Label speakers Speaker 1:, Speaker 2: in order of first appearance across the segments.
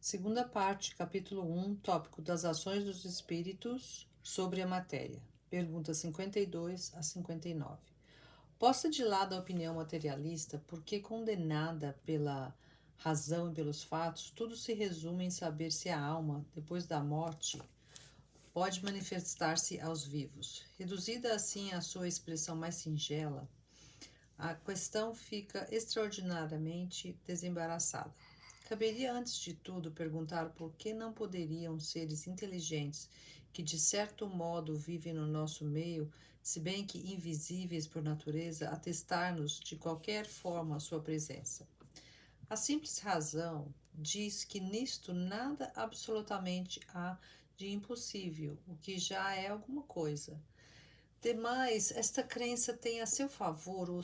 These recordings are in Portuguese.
Speaker 1: Segunda parte, capítulo 1, tópico das ações dos espíritos sobre a matéria. Pergunta 52 a 59. Posta de lado a opinião materialista, porque condenada pela razão e pelos fatos, tudo se resume em saber se a alma, depois da morte, pode manifestar-se aos vivos. Reduzida assim à sua expressão mais singela, a questão fica extraordinariamente desembaraçada. Caberia, antes de tudo, perguntar por que não poderiam seres inteligentes, que de certo modo vivem no nosso meio, se bem que invisíveis por natureza, atestar-nos de qualquer forma a sua presença. A simples razão diz que nisto nada absolutamente há de impossível, o que já é alguma coisa. Demais, esta crença tem a seu favor o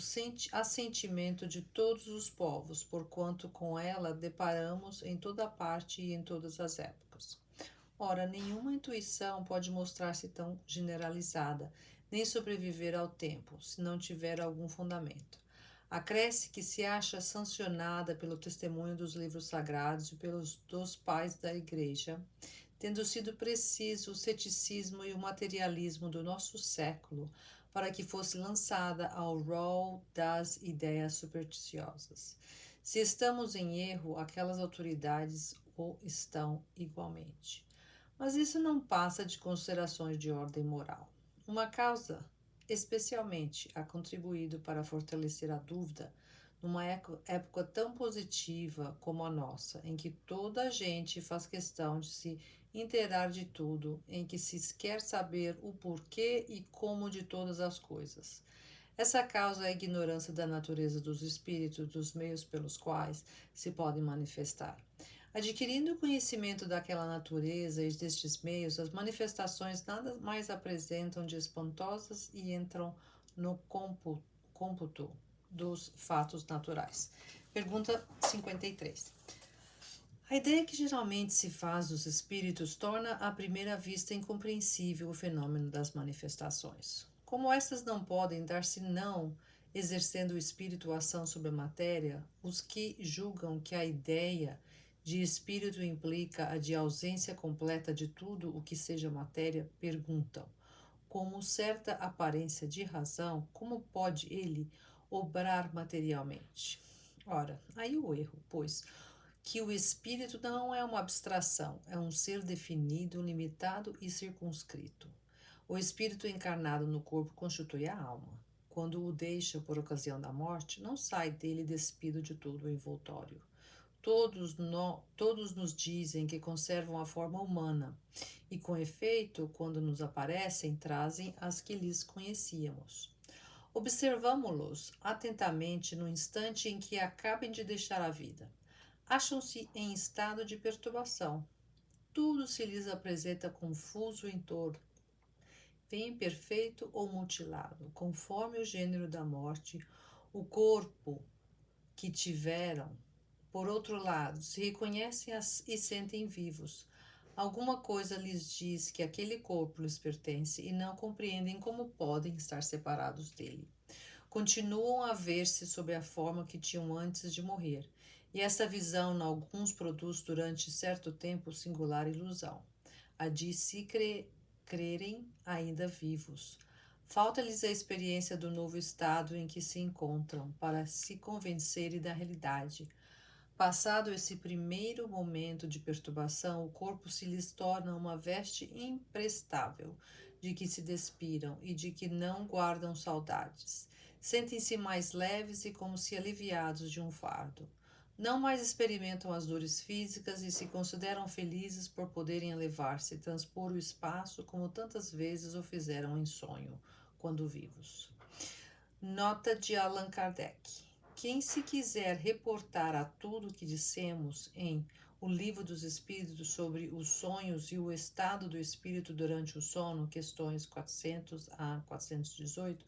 Speaker 1: assentimento de todos os povos, porquanto com ela deparamos em toda parte e em todas as épocas. Ora, nenhuma intuição pode mostrar-se tão generalizada, nem sobreviver ao tempo, se não tiver algum fundamento. Acresce que se acha sancionada pelo testemunho dos livros sagrados e pelos dos pais da Igreja, tendo sido preciso o ceticismo e o materialismo do nosso século para que fosse lançada ao rol das ideias supersticiosas. Se estamos em erro, aquelas autoridades o estão igualmente. Mas isso não passa de considerações de ordem moral. Uma causa, especialmente, ha contribuído para fortalecer a dúvida numa época tão positiva como a nossa, em que toda a gente faz questão de se inteirar de tudo, em que se quer saber o porquê e como de todas as coisas. Essa causa é a ignorância da natureza dos espíritos, dos meios pelos quais se podem manifestar. Adquirindo o conhecimento daquela natureza e destes meios, as manifestações nada mais apresentam de espantosas e entram no cômputo dos fatos naturais. Pergunta 53. A ideia que geralmente se faz dos espíritos torna à primeira vista incompreensível o fenômeno das manifestações. Como estas não podem dar senão exercendo o espírito ação sobre a matéria, os que julgam que a ideia de espírito implica a de ausência completa de tudo o que seja matéria, perguntam, como certa aparência de razão, como pode ele obrar materialmente? Ora, aí o erro, pois que o espírito não é uma abstração, é um ser definido, limitado e circunscrito. O espírito encarnado no corpo constitui a alma. Quando o deixa por ocasião da morte, não sai dele despido de todo o envoltório. Todos nos dizem que conservam a forma humana, e com efeito, quando nos aparecem, trazem as que lhes conhecíamos. Observamo-los atentamente no instante em que acabem de deixar a vida. Acham-se em estado de perturbação. Tudo se lhes apresenta confuso em torno, bem imperfeito ou mutilado, conforme o gênero da morte, o corpo que tiveram. Por outro lado, se reconhecem e sentem vivos. Alguma coisa lhes diz que aquele corpo lhes pertence e não compreendem como podem estar separados dele. Continuam a ver-se sob a forma que tinham antes de morrer, e essa visão, em alguns, produz durante certo tempo singular ilusão, a de se crerem ainda vivos. Falta-lhes a experiência do novo estado em que se encontram, para se convencerem da realidade. Passado esse primeiro momento de perturbação, o corpo se lhes torna uma veste imprestável, de que se despiram e de que não guardam saudades. Sentem-se mais leves e como se aliviados de um fardo. Não mais experimentam as dores físicas e se consideram felizes por poderem elevar-se e transpor o espaço como tantas vezes o fizeram em sonho, quando vivos. Nota de Allan Kardec. Quem se quiser reportar a tudo o que dissemos em O Livro dos Espíritos sobre os sonhos e o estado do espírito durante o sono, questões 400 a 418,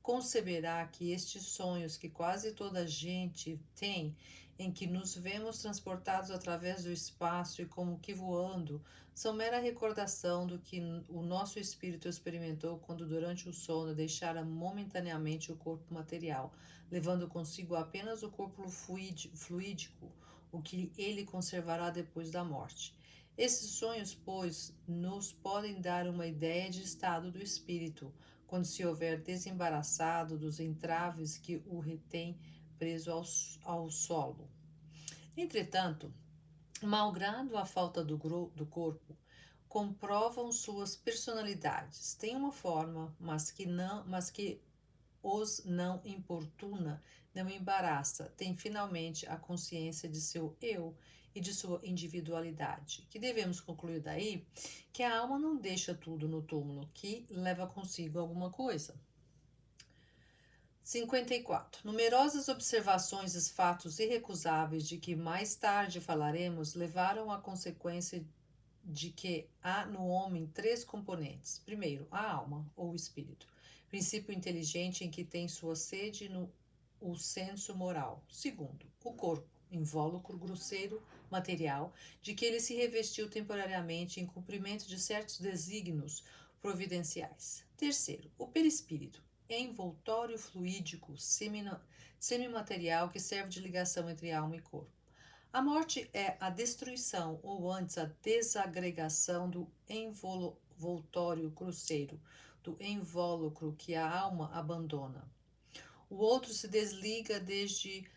Speaker 1: conceberá que estes sonhos que quase toda a gente tem, em que nos vemos transportados através do espaço e como que voando, são mera recordação do que o nosso espírito experimentou quando durante o sono deixara momentaneamente o corpo material, levando consigo apenas o corpo fluídico, o que ele conservará depois da morte. Esses sonhos, pois, nos podem dar uma ideia de estado do espírito, quando se houver desembaraçado dos entraves que o retém preso ao solo. Entretanto, malgrado a falta do corpo, comprovam suas personalidades. Tem uma forma, mas que os não importuna, não embaraça, tem finalmente a consciência de seu eu e de sua individualidade. Que devemos concluir daí que a alma não deixa tudo no túmulo, que leva consigo alguma coisa. 54. Numerosas observações e fatos irrecusáveis de que mais tarde falaremos levaram à consequência de que há no homem três componentes. Primeiro, a alma, ou espírito, princípio inteligente em que tem sua sede o senso moral. Segundo, o corpo, invólucro grosseiro, material, de que ele se revestiu temporariamente em cumprimento de certos desígnios providenciais. Terceiro, o perispírito, envoltório fluídico, semimaterial que serve de ligação entre alma e corpo. A morte é a destruição, ou antes a desagregação do envoltório grosseiro, do invólucro que a alma abandona. O outro se desliga deste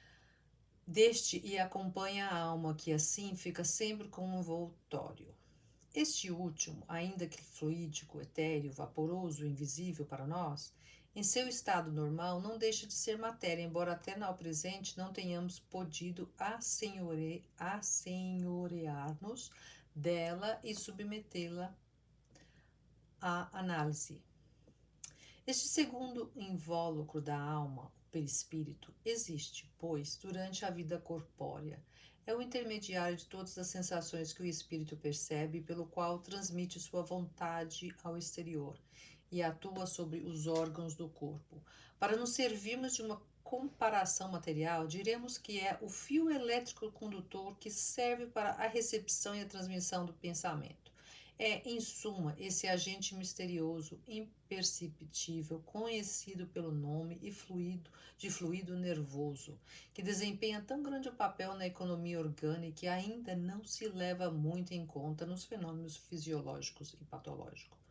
Speaker 1: e acompanha a alma, que assim fica sempre com um envoltório. Este último, ainda que fluídico, etéreo, vaporoso, invisível para nós, em seu estado normal, não deixa de ser matéria, embora até no presente não tenhamos podido assenhorear-nos dela e submetê-la à análise. Este segundo invólucro da alma, o perispírito, existe, pois, durante a vida corpórea. É o intermediário de todas as sensações que o espírito percebe, pelo qual transmite sua vontade ao exterior e atua sobre os órgãos do corpo. Para nos servirmos de uma comparação material, diremos que é o fio elétrico condutor que serve para a recepção e a transmissão do pensamento. É, em suma, esse agente misterioso, imperceptível, conhecido pelo nome e fluido nervoso, que desempenha tão grande papel na economia orgânica que ainda não se leva muito em conta nos fenômenos fisiológicos e patológicos.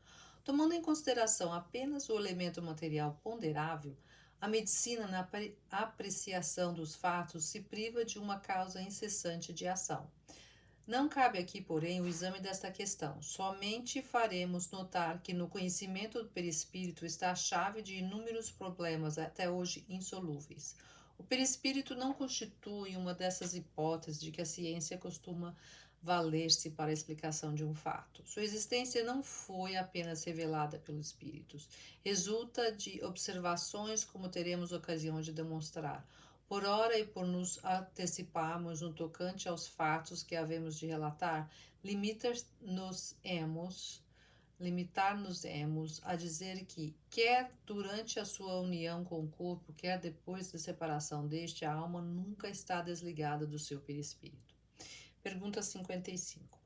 Speaker 1: Tomando em consideração apenas o elemento material ponderável, a medicina, na apreciação dos fatos, se priva de uma causa incessante de ação. Não cabe aqui, porém, o exame desta questão. Somente faremos notar que no conhecimento do perispírito está a chave de inúmeros problemas até hoje insolúveis. O perispírito não constitui uma dessas hipóteses de que a ciência costuma valer-se para a explicação de um fato. Sua existência não foi apenas revelada pelos espíritos. Resulta de observações, como teremos ocasião de demonstrar. Por ora e por nos anteciparmos no tocante aos fatos que havemos de relatar, limitar-nos-emos a dizer que, quer durante a sua união com o corpo, quer depois da separação deste, a alma nunca está desligada do seu perispírito. Pergunta 55.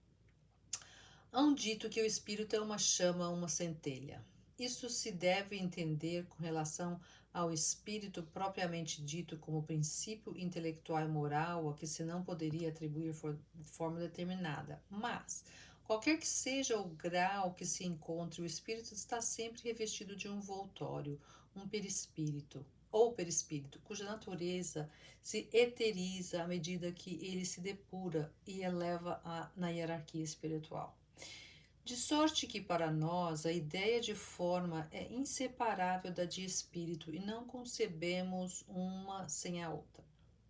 Speaker 1: Hão dito que o espírito é uma chama, uma centelha. Isso se deve entender com relação ao espírito propriamente dito como princípio intelectual e moral a que se não poderia atribuir de forma determinada. Mas, qualquer que seja o grau que se encontre, o espírito está sempre revestido de um envoltório, um perispírito, ou perispírito, cuja natureza se eteriza à medida que ele se depura e eleva na hierarquia espiritual. De sorte que para nós a ideia de forma é inseparável da de espírito e não concebemos uma sem a outra.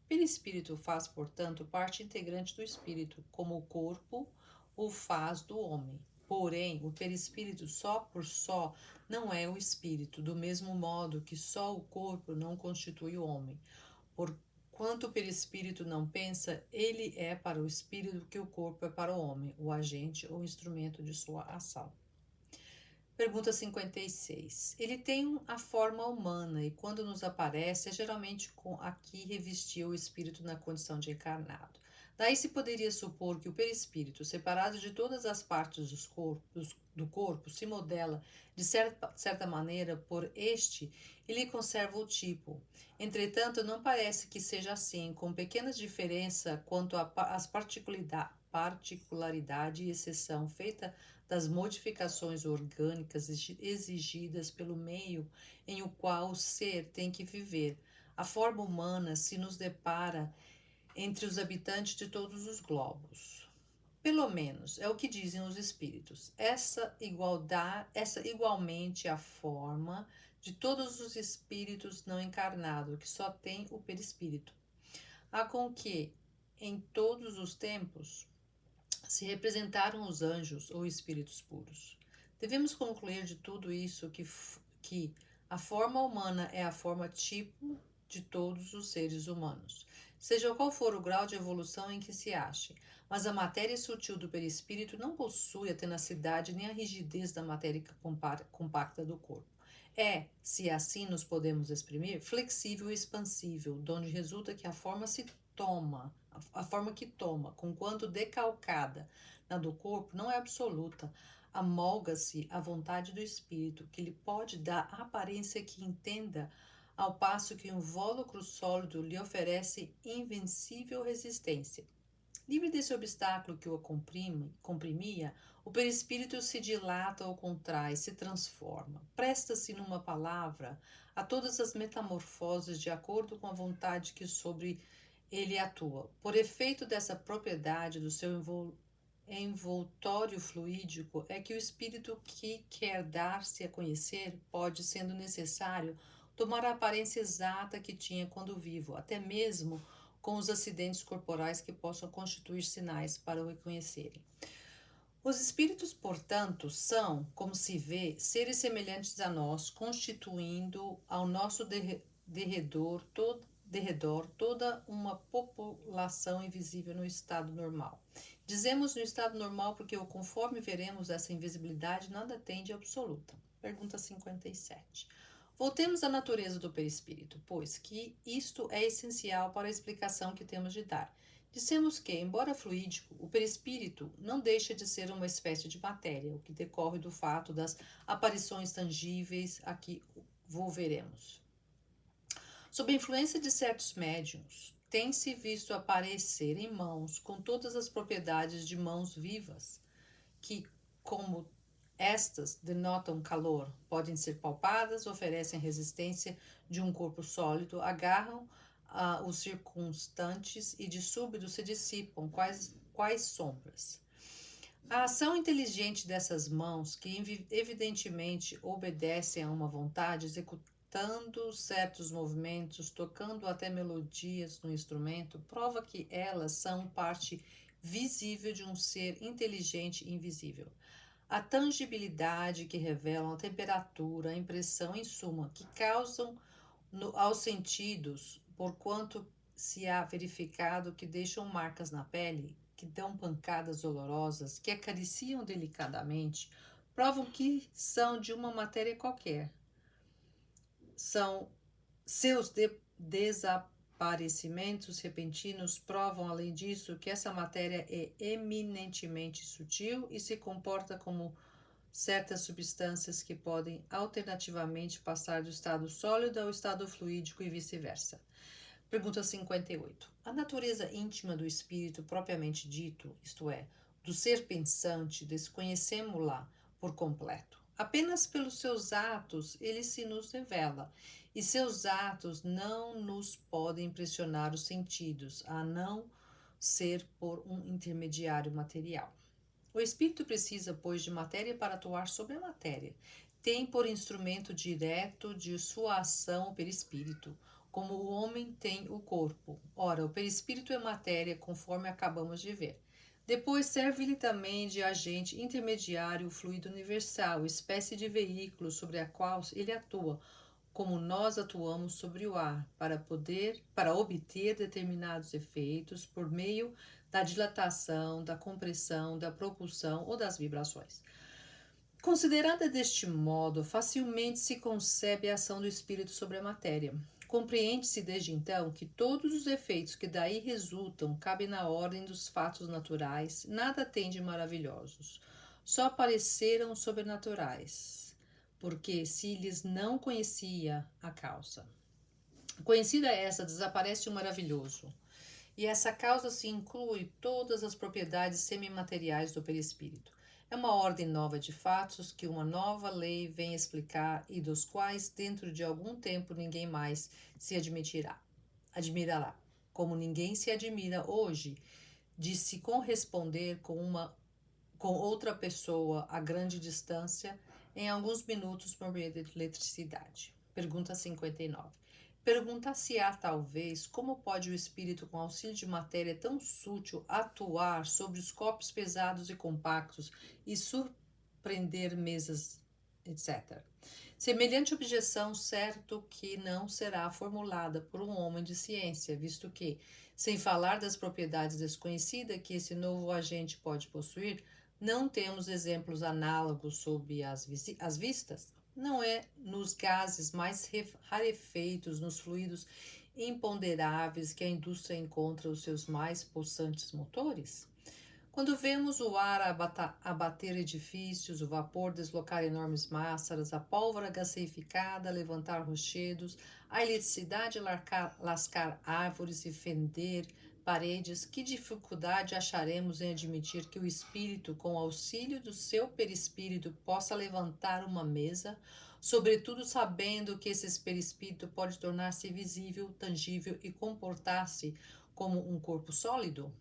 Speaker 1: O perispírito faz, portanto, parte integrante do espírito, como o corpo o faz do homem. Porém, o perispírito só por só não é o espírito, do mesmo modo que só o corpo não constitui o homem. Porquanto o perispírito não pensa, ele é para o espírito que o corpo é para o homem, o agente ou instrumento de sua ação. Pergunta 56. Ele tem a forma humana e quando nos aparece é geralmente com a que revestiu o espírito na condição de encarnado. Daí se poderia supor que o perispírito, separado de todas as partes do corpo, se modela de certa maneira por este e lhe conserva o tipo. Entretanto, não parece que seja assim, com pequenas diferenças quanto às particularidade e exceção feita das modificações orgânicas exigidas pelo meio em o qual o ser tem que viver. A forma humana se nos depara entre os habitantes de todos os globos. Pelo menos é o que dizem os espíritos. Essa igualmente é a forma de todos os espíritos não encarnados, que só tem o perispírito. A com que, em todos os tempos, se representaram os anjos ou espíritos puros. Devemos concluir de tudo isso que a forma humana é a forma tipo de todos os seres humanos, seja qual for o grau de evolução em que se ache, mas a matéria sutil do perispírito não possui a tenacidade nem a rigidez da matéria compacta do corpo. É, se assim nos podemos exprimir, flexível e expansível, donde resulta que a forma que toma, conquanto decalcada na do corpo, não é absoluta, amolga-se à vontade do espírito, que lhe pode dar a aparência que entenda, ao passo que o invólucro sólido lhe oferece invencível resistência. Livre desse obstáculo que o comprimia, o perispírito se dilata ou contrai, se transforma. Presta-se, numa palavra, a todas as metamorfoses de acordo com a vontade que sobre ele atua. Por efeito dessa propriedade do seu envoltório fluídico, é que o espírito que quer dar-se a conhecer pode, sendo necessário, tomar a aparência exata que tinha quando vivo, até mesmo com os acidentes corporais que possam constituir sinais para o reconhecerem. Os espíritos, portanto, são, como se vê, seres semelhantes a nós, constituindo ao nosso derredor toda uma população invisível no estado normal. Dizemos no estado normal porque, conforme veremos, essa invisibilidade nada tem de absoluta. Pergunta 57. Voltemos à natureza do perispírito, pois que isto é essencial para a explicação que temos de dar. Dissemos que, embora fluídico, o perispírito não deixa de ser uma espécie de matéria, o que decorre do fato das aparições tangíveis a que volveremos. Sob a influência de certos médiuns, tem-se visto aparecer em mãos com todas as propriedades de mãos vivas, que, como estas denotam calor, podem ser palpadas, oferecem resistência de um corpo sólido, agarram os circunstantes e de súbito se dissipam, quais sombras. A ação inteligente dessas mãos, que evidentemente obedecem a uma vontade, executando certos movimentos, tocando até melodias no instrumento, prova que elas são parte visível de um ser inteligente e invisível. A tangibilidade que revelam, a temperatura, a impressão, em suma, que causam aos sentidos, porquanto se há verificado que deixam marcas na pele, que dão pancadas dolorosas, que acariciam delicadamente, provam que são de uma matéria qualquer. Seus desaparecimentos repentinos provam, além disso, que essa matéria é eminentemente sutil e se comporta como certas substâncias que podem alternativamente passar do estado sólido ao estado fluídico e vice-versa. Pergunta 58. A natureza íntima do espírito propriamente dito, isto é, do ser pensante, desconhecemos-la por completo. Apenas pelos seus atos ele se nos revela, e seus atos não nos podem impressionar os sentidos, a não ser por um intermediário material. O espírito precisa, pois, de matéria para atuar sobre a matéria. Tem por instrumento direto de sua ação o perispírito, como o homem tem o corpo. Ora, o perispírito é matéria, conforme acabamos de ver. Depois serve-lhe também de agente intermediário o fluido universal, espécie de veículo sobre a qual ele atua, como nós atuamos sobre o ar, para obter determinados efeitos por meio da dilatação, da compressão, da propulsão ou das vibrações. Considerada deste modo, facilmente se concebe a ação do espírito sobre a matéria. Compreende-se desde então que todos os efeitos que daí resultam cabem na ordem dos fatos naturais, nada tem de maravilhosos. Só pareceram sobrenaturais, porque se lhes não conhecia a causa. Conhecida essa, desaparece o maravilhoso. E essa causa se inclui todas as propriedades semimateriais do perispírito. É uma ordem nova de fatos que uma nova lei vem explicar e dos quais, dentro de algum tempo, ninguém mais se admirará. Como ninguém se admira hoje de se corresponder com outra pessoa a grande distância em alguns minutos por meio de eletricidade. Pergunta 59. Perguntar-se-á, talvez, como pode o espírito, com auxílio de matéria tão sutil, atuar sobre os corpos pesados e compactos e surpreender mesas, etc. Semelhante objeção, certo que não será formulada por um homem de ciência, visto que, sem falar das propriedades desconhecidas que esse novo agente pode possuir, não temos exemplos análogos sob as vistas. Não é nos gases mais rarefeitos, nos fluidos imponderáveis que a indústria encontra os seus mais possantes motores? Quando vemos o ar abater edifícios, o vapor deslocar enormes massas, a pólvora gaseificada levantar rochedos, a eletricidade lascar árvores e fender paredes, que dificuldade acharemos em admitir que o espírito, com o auxílio do seu perispírito, possa levantar uma mesa, sobretudo sabendo que esse perispírito pode tornar-se visível, tangível e comportar-se como um corpo sólido?